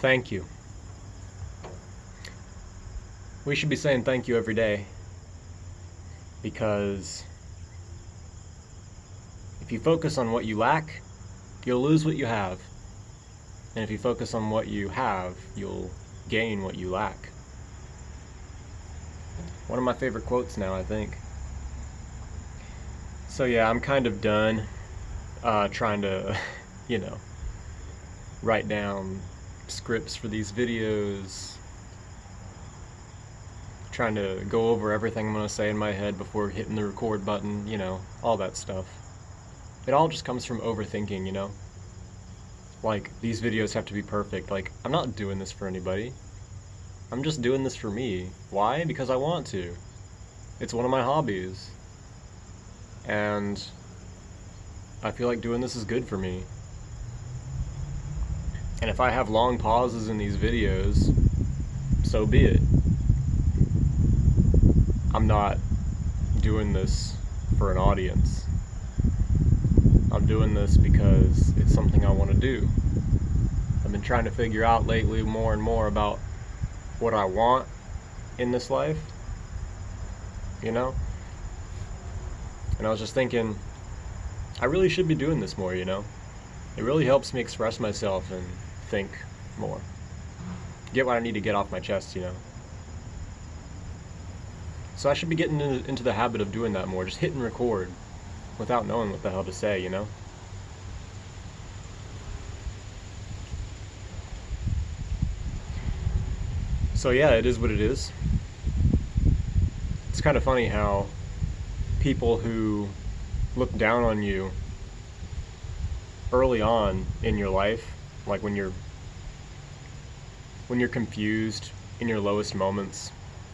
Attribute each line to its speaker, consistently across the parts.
Speaker 1: Thank you. We should be saying thank you every day, because if you focus on what you lack, you'll lose what you have. And if you focus on what you have, you'll gain what you lack. One of my favorite quotes now, I think. So yeah, I'm kind of done trying to, write down scripts for these videos, trying to go over everything I'm going to say in my head before hitting the record button, all that stuff. It all just comes from overthinking, Like, these videos have to be perfect. Like, I'm not doing this for anybody. I'm just doing this for me. Why? Because I want to. It's one of my hobbies. And I feel like doing this is good for me. And if I have long pauses in these videos, so be it. I'm not doing this for an audience. I'm doing this because it's something I want to do. I've been trying to figure out lately more and more about what I want in this life, And I was just thinking, I really should be doing this more, It really helps me express myself and think more. Get what I need to get off my chest, So I should be getting into the habit of doing that more, just hitting record without knowing what the hell to say, So yeah, it is what it is. It's kind of funny how people who look down on you early on in your life, like when you're confused in your lowest moments,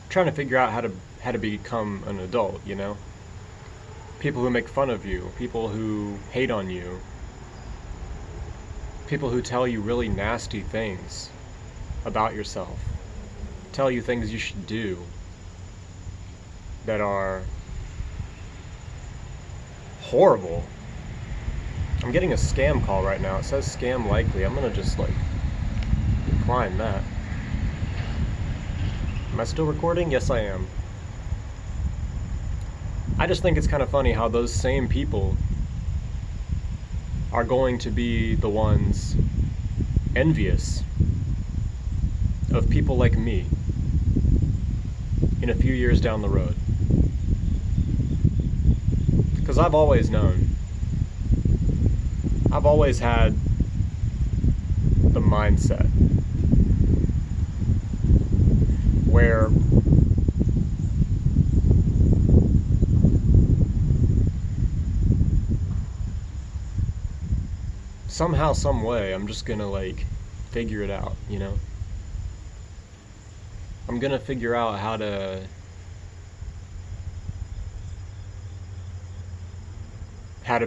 Speaker 1: trying to figure out how to become an adult, People who make fun of you, people who hate on you, people who tell you really nasty things about yourself, tell you things you should do that are horrible. I'm getting a scam call right now. It says scam likely. I'm gonna just decline that. Am I still recording? Yes, I am. I just think it's kind of funny how those same people are going to be the ones envious of people like me in a few years down the road. Because I've always known. I've always had the mindset where somehow, some way, I'm just gonna figure it out, I'm gonna figure out how to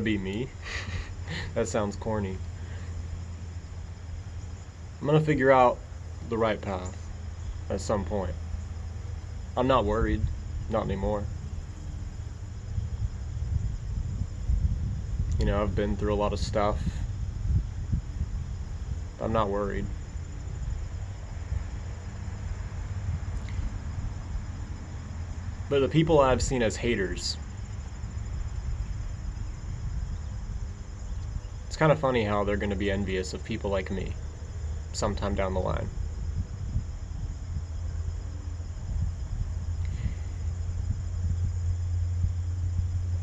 Speaker 1: be me. That sounds corny. I'm gonna figure out the right path at some point. I'm not worried, not anymore. I've been through a lot of stuff. I'm not worried. But the people I've seen as haters, it's kind of funny how they're going to be envious of people like me sometime down the line.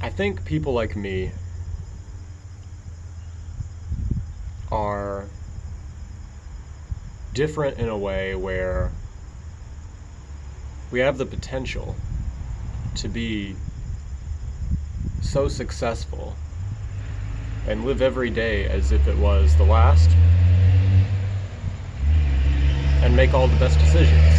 Speaker 1: I think people like me are different in a way where we have the potential to be so successful and live every day as if it was the last and make all the best decisions.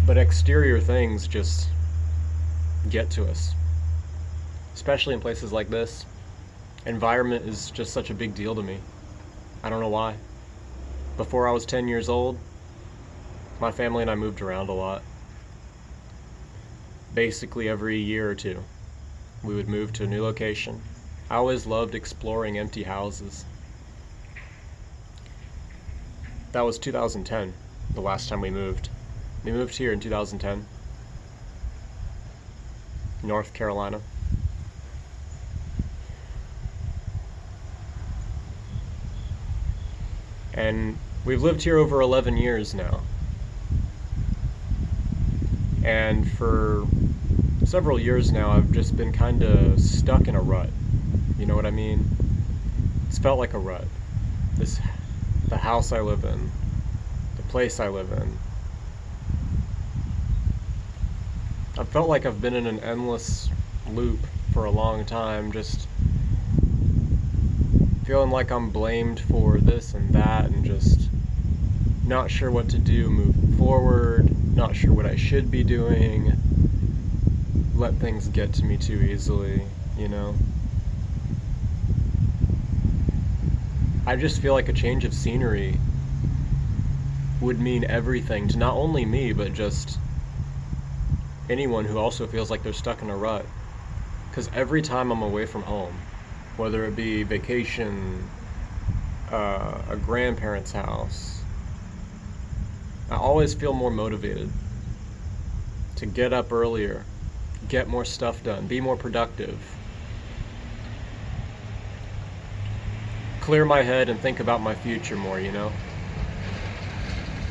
Speaker 1: But exterior things just get to us, especially in places like this. Environment is just such a big deal to me. I don't know why. Before I was 10 years old, my family and I moved around a lot. basically every year or two. We would move to a new location. I always loved exploring empty houses. That was 2010, the last time we moved. We moved here in 2010, North Carolina. And we've lived here over 11 years now. And for several years now, I've just been kind of stuck in a rut. You know what I mean? It's felt like a rut. The house I live in, the place I live in. I've felt like I've been in an endless loop for a long time, just feeling like I'm blamed for this and that, and just not sure what to do moving forward, not sure what I should be doing, let things get to me too easily, you know? I just feel like a change of scenery would mean everything to not only me, but just anyone who also feels like they're stuck in a rut. Because every time I'm away from home, whether it be vacation, a grandparent's house, I always feel more motivated to get up earlier, get more stuff done, be more productive, clear my head and think about my future more, you know?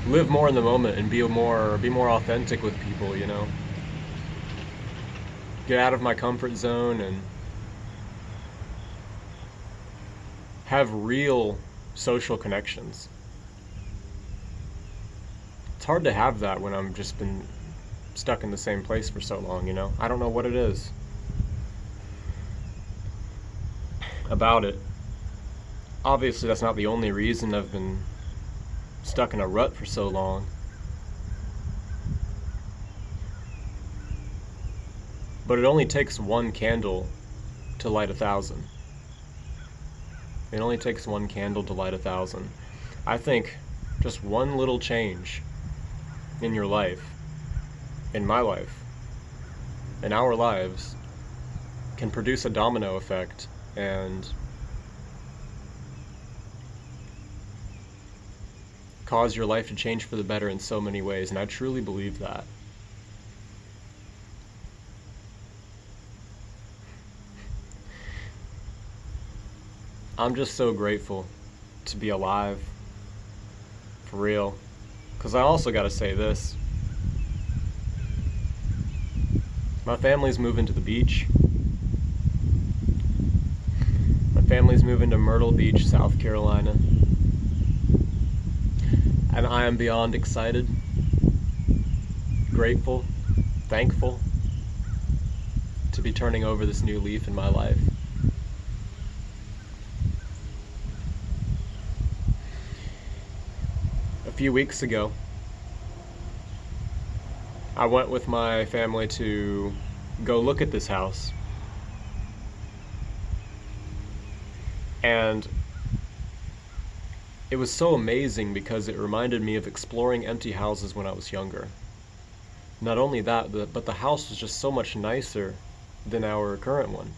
Speaker 1: Live more in the moment and be more authentic with people, you know? Get out of my comfort zone and have real social connections. It's hard to have that when I've just been stuck in the same place for so long, you know? I don't know what it is about it. Obviously, that's not the only reason I've been stuck in a rut for so long. But it only takes one candle to light 1,000. It only takes one candle to light 1,000. I think just one little change in your life, in my life, in our lives, can produce a domino effect and cause your life to change for the better in so many ways, and I truly believe that. I'm just so grateful to be alive, for real. Because I also gotta say this. My family's moving to the beach. My family's moving to Myrtle Beach, South Carolina. And I am beyond excited, grateful, thankful to be turning over this new leaf in my life. A few weeks ago, I went with my family to go look at this house. And it was so amazing because it reminded me of exploring empty houses when I was younger. Not only that, but the house was just so much nicer than our current one.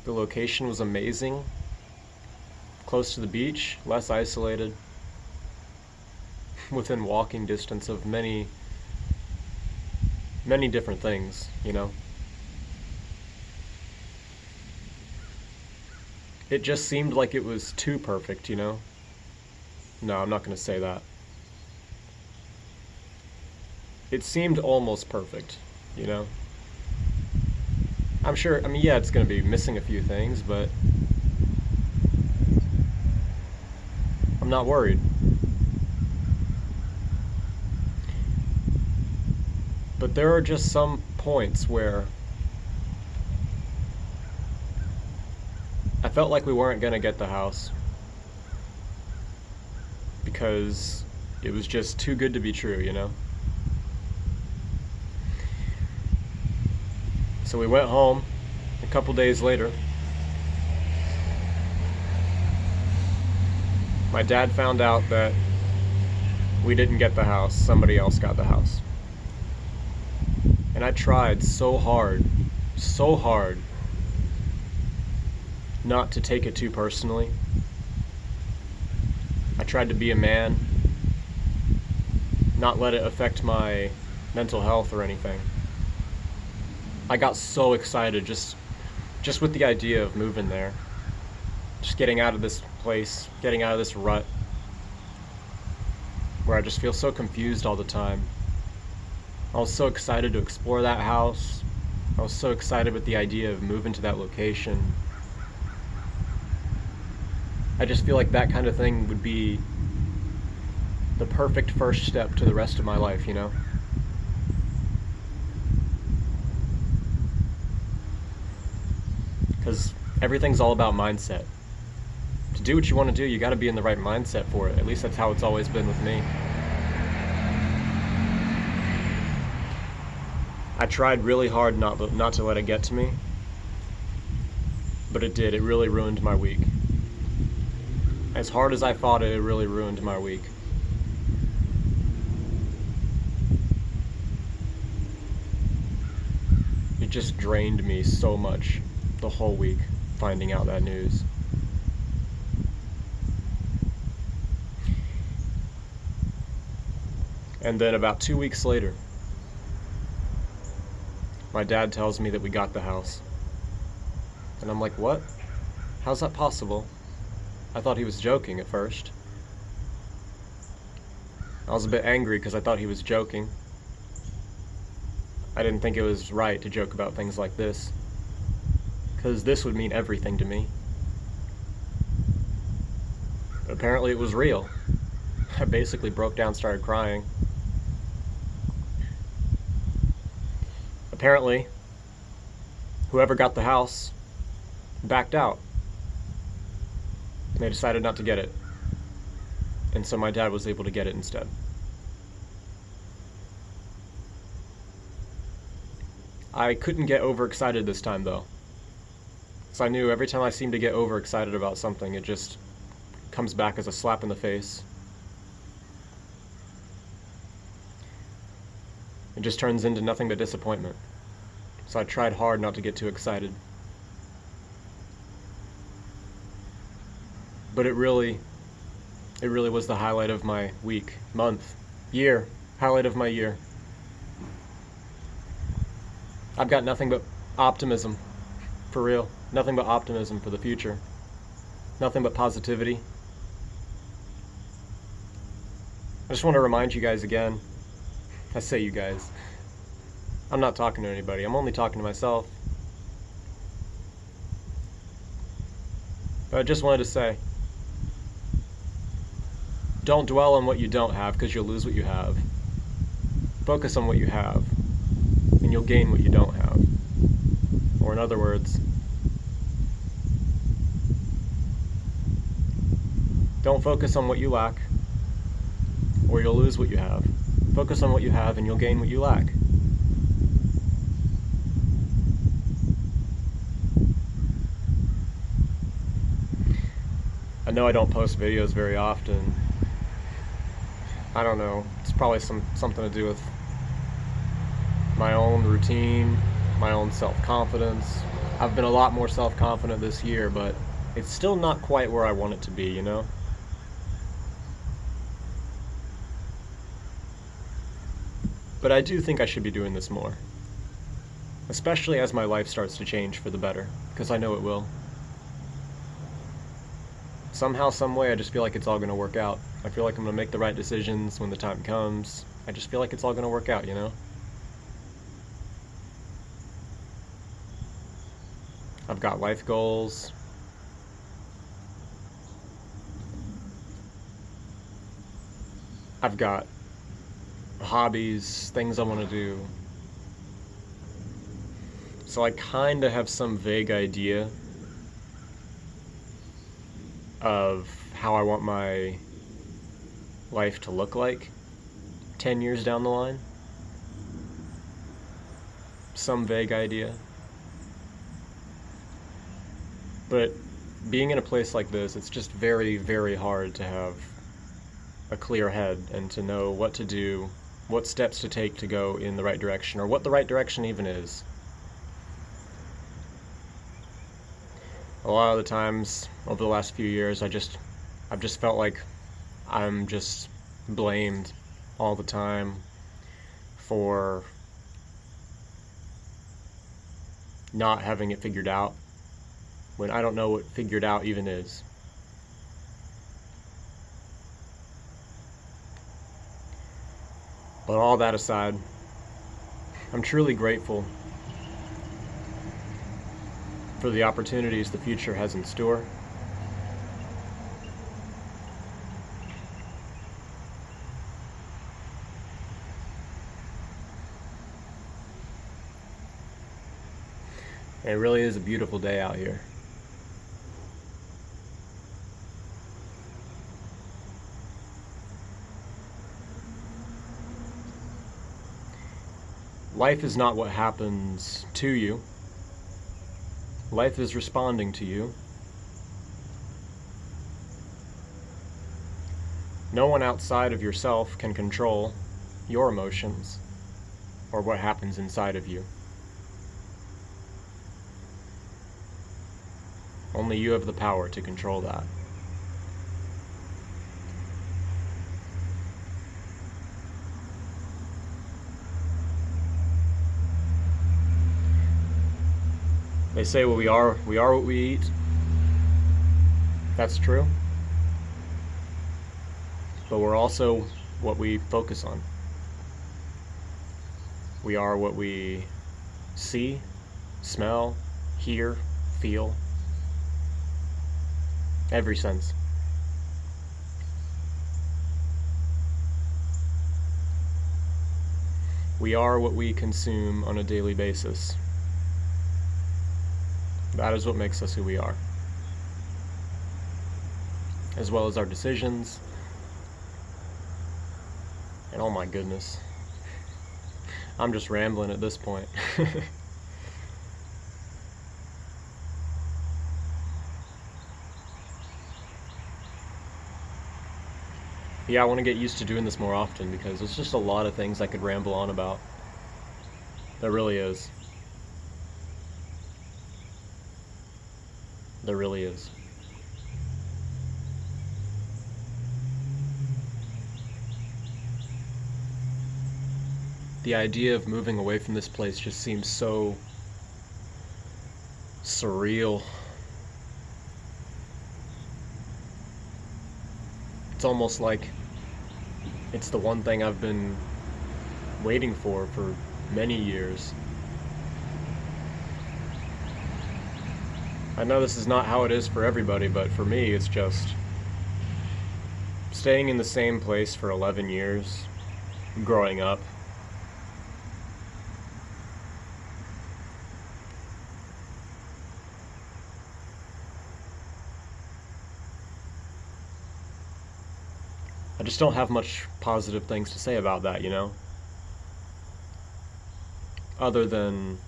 Speaker 1: The location was amazing, close to the beach, less isolated, within walking distance of many different things, you know? It just seemed like it was too perfect, you know? No, I'm not gonna say that. It seemed almost perfect, you know? I'm sure, I mean, yeah, it's gonna be missing a few things, but I'm not worried. But there are just some points where I felt like we weren't gonna get the house because it was just too good to be true, you know? So we went home a couple days later. My dad found out that we didn't get the house, somebody else got the house. And I tried so hard not to take it too personally. I tried to be a man, not let it affect my mental health or anything. I got so excited just with the idea of moving there. Just getting out of this place, getting out of this rut where I just feel so confused all the time. I was so excited to explore that house. I was so excited with the idea of moving to that location. I just feel like that kind of thing would be the perfect first step to the rest of my life, you know? Because everything's all about mindset. To do what you want to do, you got to be in the right mindset for it. At least that's how it's always been with me. I tried really hard not to let it get to me, but it did. It really ruined my week. As hard as I fought it, it really ruined my week. It just drained me so much the whole week, finding out that news. And then about 2 weeks later, my dad tells me that we got the house. And I'm like, what? How's that possible? I thought he was joking at first. I was a bit angry because I thought he was joking. I didn't think it was right to joke about things like this, because this would mean everything to me. But apparently it was real. I basically broke down, started crying. Apparently, whoever got the house backed out. They decided not to get it. And so my dad was able to get it instead. I couldn't get overexcited this time though. Because I knew every time I seemed to get overexcited about something, it just comes back as a slap in the face. It just turns into nothing but disappointment. So I tried hard not to get too excited. But it really was the highlight of my week, month, year, highlight of my year. I've got nothing but optimism, for real. Nothing but optimism for the future. Nothing but positivity. I just want to remind you guys again. I say you guys. I'm not talking to anybody. I'm only talking to myself. But I just wanted to say, don't dwell on what you don't have, because you'll lose what you have. Focus on what you have, and you'll gain what you don't have. Or in other words, don't focus on what you lack, or you'll lose what you have. Focus on what you have, and you'll gain what you lack. I know I don't post videos very often. I don't know. It's probably something to do with my own routine, my own self-confidence. I've been a lot more self-confident this year, but it's still not quite where I want it to be, you know? But I do think I should be doing this more. Especially as my life starts to change for the better, because I know it will. Somehow, some way, I just feel like it's all going to work out. I feel like I'm going to make the right decisions when the time comes. I just feel like it's all going to work out, you know? I've got life goals. I've got hobbies, things I want to do. So I kind of have some vague idea of how I want my life to look like 10 years down the line. Some vague idea. But being in a place like this, it's just very, very hard to have a clear head and to know what to do what steps to take to go in the right direction, or what the right direction even is. A lot of the times over the last few years, I've just felt like I'm just blamed all the time for not having it figured out, when I don't know what figured out even is. But all that aside, I'm truly grateful for the opportunities the future has in store. It really is a beautiful day out here. Life is not what happens to you. Life is responding to you. No one outside of yourself can control your emotions or what happens inside of you. Only you have the power to control that. They say we are what we eat. That's true. But we're also what we focus on. We are what we see, smell, hear, feel. Every sense. We are what we consume on a daily basis. That is what makes us who we are. As well as our decisions. And oh my goodness. I'm just rambling at this point. Yeah, I want to get used to doing this more often because there's just a lot of things I could ramble on about. There really is. There really is. The idea of moving away from this place just seems so surreal. It's almost like it's the one thing I've been waiting for many years. I know this is not how it is for everybody, but for me, it's just staying in the same place for 11 years, growing up. I just don't have much positive things to say about that, you know? Other than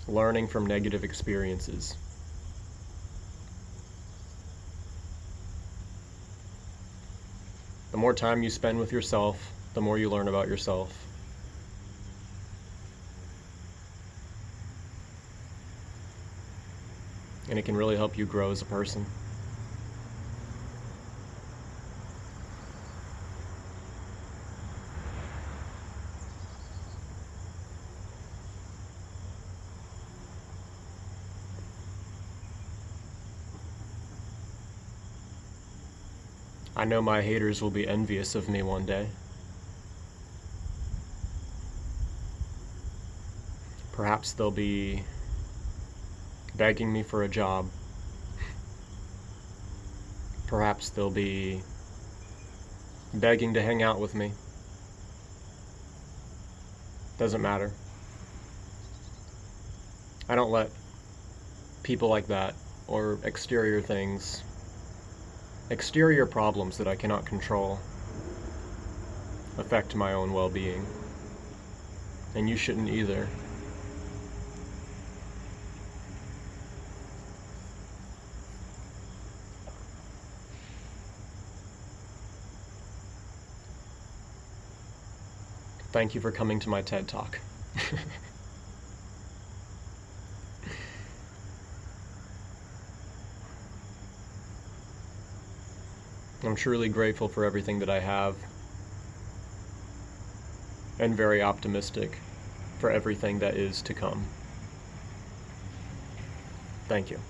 Speaker 1: learning from negative experiences. The more time you spend with yourself, the more you learn about yourself. And it can really help you grow as a person. I know my haters will be envious of me one day. Perhaps they'll be begging me for a job. Perhaps they'll be begging to hang out with me. Doesn't matter. I don't let people like that, or exterior things, exterior problems that I cannot control, affect my own well-being. And you shouldn't either. Thank you for coming to my TED Talk. I'm truly grateful for everything that I have, and very optimistic for everything that is to come. Thank you.